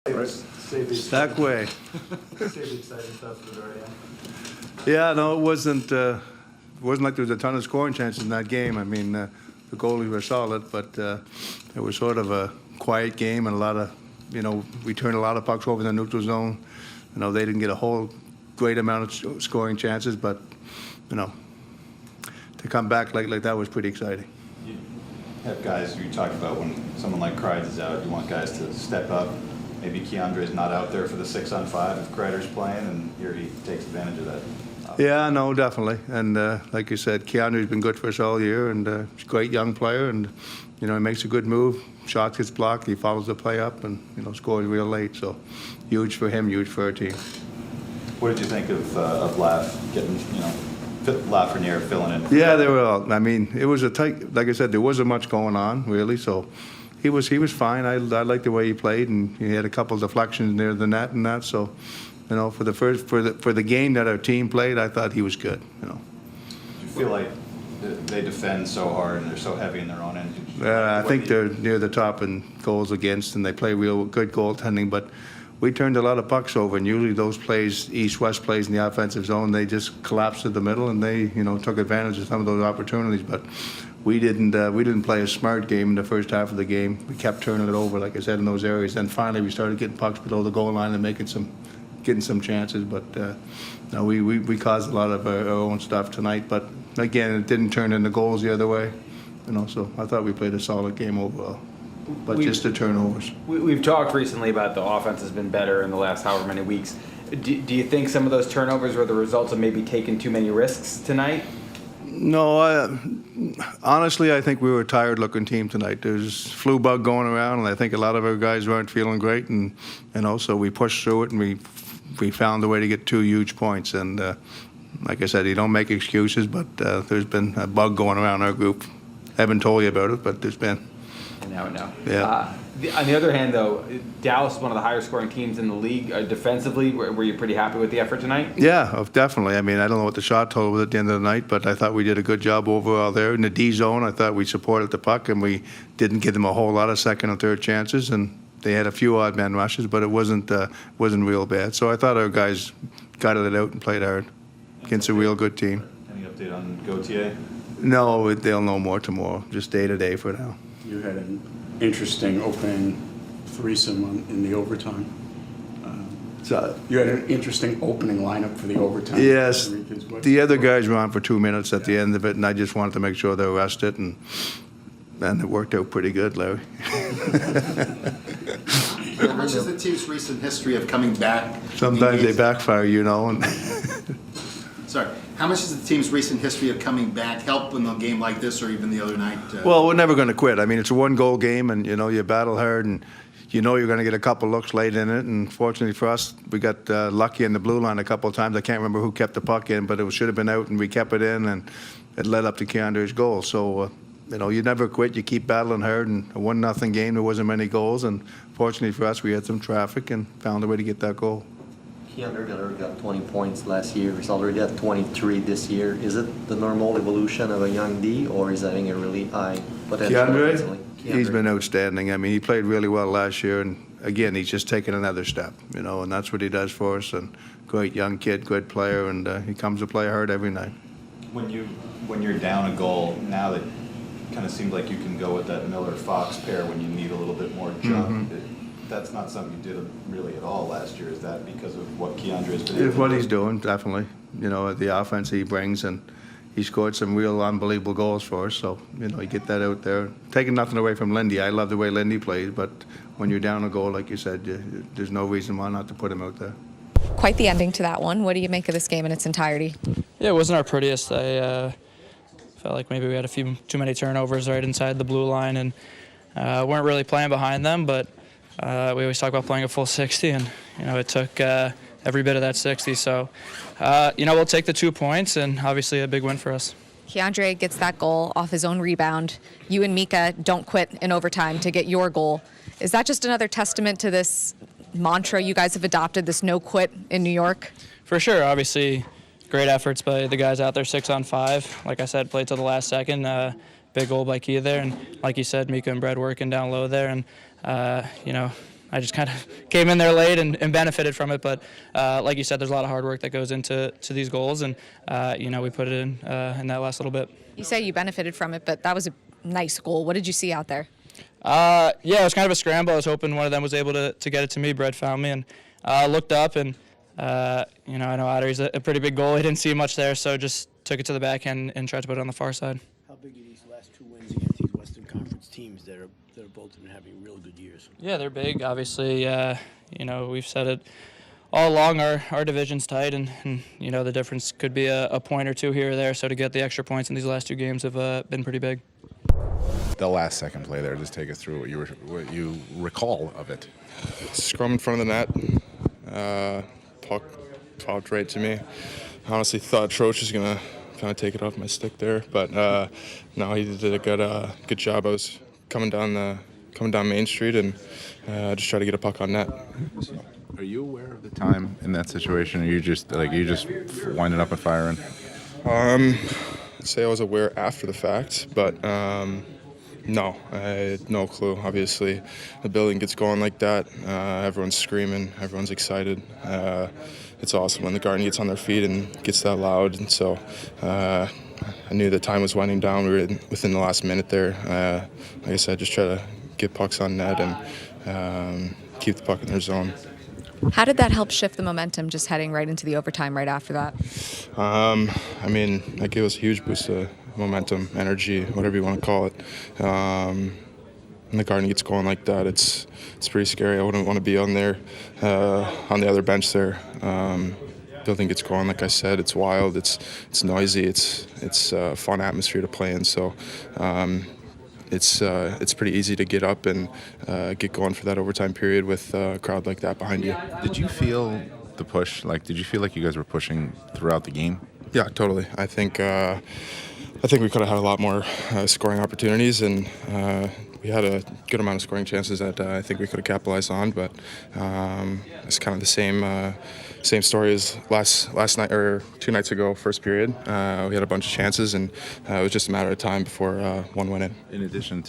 That way. Save the exciting stuff for the very end. Yeah, no, it wasn't like there was a ton of scoring chances in that game. I mean, the goalies were solid, but it was sort of a quiet game and a lot of, we turned a lot of pucks over in the neutral zone. They didn't get a whole great amount of scoring chances, but, to come back like that was pretty exciting. You have guys, you talked about when someone like Kreider is out, you want guys to step up. Maybe Keandre's not out there for the 6-on-5 if Kreider's playing, and here he takes advantage of that. Yeah, no, definitely. And like you said, Keandre's been good for us all year, and he's a great young player, and, he makes a good move. Shot gets blocked, he follows the play up, and, scores real late. So huge for him, huge for our team. What did you think of Laff getting, Lafreniere filling in? Yeah, they were all, it was a tight, like I said, there wasn't much going on, really, so he was fine. I liked the way he played, and he had a couple of deflections near the net and that, so, for the game that our team played, I thought he was good, Do you feel like they defend so hard and they're so heavy in their own end? I think they're near the top in goals against, and they play real good goaltending, but we turned a lot of pucks over, and usually those plays, east-west plays in the offensive zone, they just collapsed to the middle, and they, took advantage of some of those opportunities. But we didn't play a smart game in the first half of the game. We kept turning it over, like I said, in those areas. Then finally we started getting pucks below the goal line and getting some chances. But no, we caused a lot of our own stuff tonight. But again, it didn't turn into goals the other way. So I thought we played a solid game overall. But just the turnovers. We've talked recently about the offense has been better in the last however many weeks. Do you think some of those turnovers were the result of maybe taking too many risks tonight? No, honestly, I think we were a tired-looking team tonight. There's flu bug going around, and I think a lot of our guys weren't feeling great, and so we pushed through it, and we found a way to get 2 huge points. And like I said, you don't make excuses, but there's been a bug going around our group. I haven't told you about it, but there's been. And now we know. Yeah. On the other hand, though, Dallas is one of the higher scoring teams in the league. Defensively, were you pretty happy with the effort tonight? Yeah, definitely. I don't know what the shot total was at the end of the night, but I thought we did a good job overall there. In the D zone, I thought we supported the puck, and we didn't give them a whole lot of second and third chances, and they had a few odd man rushes, but it wasn't real bad. So I thought our guys got it out and played hard against a real good team. Any update on Gauthier? No, they'll know more tomorrow, just day to day for now. You had an interesting opening threesome in the overtime. So you had an interesting opening lineup for the overtime. Yes, the other guys were on for 2 minutes at the end of it, and I just wanted to make sure they were rested, and it worked out pretty good, Larry. How much is the team's recent history of coming back? Sometimes they backfire, And Sorry. How much is the team's recent history of coming back help in a game like this or even the other night? Well, we're never going to quit. It's a one-goal game, and, you battle hard, and you're going to get a couple looks late in it. And fortunately for us, we got lucky in the blue line a couple of times. I can't remember who kept the puck in, but it should have been out, and we kept it in, and it led up to Keandre's goal. So, you never quit. You keep battling hard, and a 1-0 game, there wasn't many goals. And fortunately for us, we had some traffic and found a way to get that goal. Keandre got 20 points last year. He's already at 23 this year. Is it the normal evolution of a young D, or is that having a really high potential? Keandre? He's been outstanding. He played really well last year, and again, he's just taken another step, and that's what he does for us. And great young kid, good player, and he comes to play hard every night. When you're down a goal, now that kind of seems like you can go with that Miller-Fox pair when you need a little bit more jump. Mm-hmm. That's not something you did really at all last year. Is that because of what Keandre has been able It's what he's doing, definitely. The offense he brings, and he scored some real unbelievable goals for us. So, you get that out there. Taking nothing away from Lindy. I love the way Lindy plays, but when you're down a goal, like you said, there's no reason why not to put him out there. Quite the ending to that one. What do you make of this game in its entirety? Yeah, it wasn't our prettiest. I felt like maybe we had a few too many turnovers right inside the blue line, and weren't really playing behind them, but we always talk about playing a full 60, and it took every bit of that 60. So, we'll take the 2 points, and obviously a big win for us. Keandre gets that goal off his own rebound. You and Mika don't quit in overtime to get your goal. Is that just another testament to this mantra you guys have adopted, this no quit in New York? For sure. Obviously, great efforts by the guys out there, 6-on-5. Like I said, played till the last second. Big goal by Kia there, and like you said, Mika and Brad working down low there, and I just kind of came in there late and benefited from it. But like you said, there's a lot of hard work that goes into these goals, and we put it in that last little bit. You say you benefited from it, but that was a nice goal. What did you see out there? Yeah, it was kind of a scramble. I was hoping one of them was able to get it to me. Brett found me and looked up, and I know Otter's a pretty big goal. He didn't see much there, so just took it to the backhand and tried to put it on the far side. How big are these last 2 wins against these Western Conference teams that are both been having real good years? Yeah, they're big. Obviously, we've said it all along. Our division's tight, and the difference could be a point or two here or there. So to get the extra points in these last 2 games have been pretty big. The last second play there, just take us through what you recall of it. Scrum in front of the net. Puck popped right to me. Honestly thought Troch was gonna kind of take it off my stick there, but no, he did a good job. I was coming down Main Street and just tried to get a puck on net. Are you aware of the time in that situation? Or you just winding up and firing? I'd say I was aware after the fact, but no, I had no clue. Obviously, the building gets going like that. Everyone's screaming. Everyone's excited. It's awesome when the Garden gets on their feet and gets that loud. And so I knew the time was winding down. We were within the last minute there. Like I said, just try to get pucks on net and keep the puck in their zone. How did that help shift the momentum, just heading right into the overtime right after that? That gave us a huge boost of momentum, energy, whatever you want to call it. When the Garden gets going like that, it's pretty scary. I wouldn't want to be on there, on the other bench there. Building gets going, like I said, it's wild, it's noisy, it's a fun atmosphere to play in. So it's pretty easy to get up and get going for that overtime period with a crowd like that behind you. Did you feel the push? Did you feel like you guys were pushing throughout the game? Yeah, totally. I think we could have had a lot more scoring opportunities, and we had a good amount of scoring chances that I think we could have capitalized on. But it's kind of the same story as last night or 2 nights ago. First period, we had a bunch of chances, and it was just a matter of time before one went in. In addition to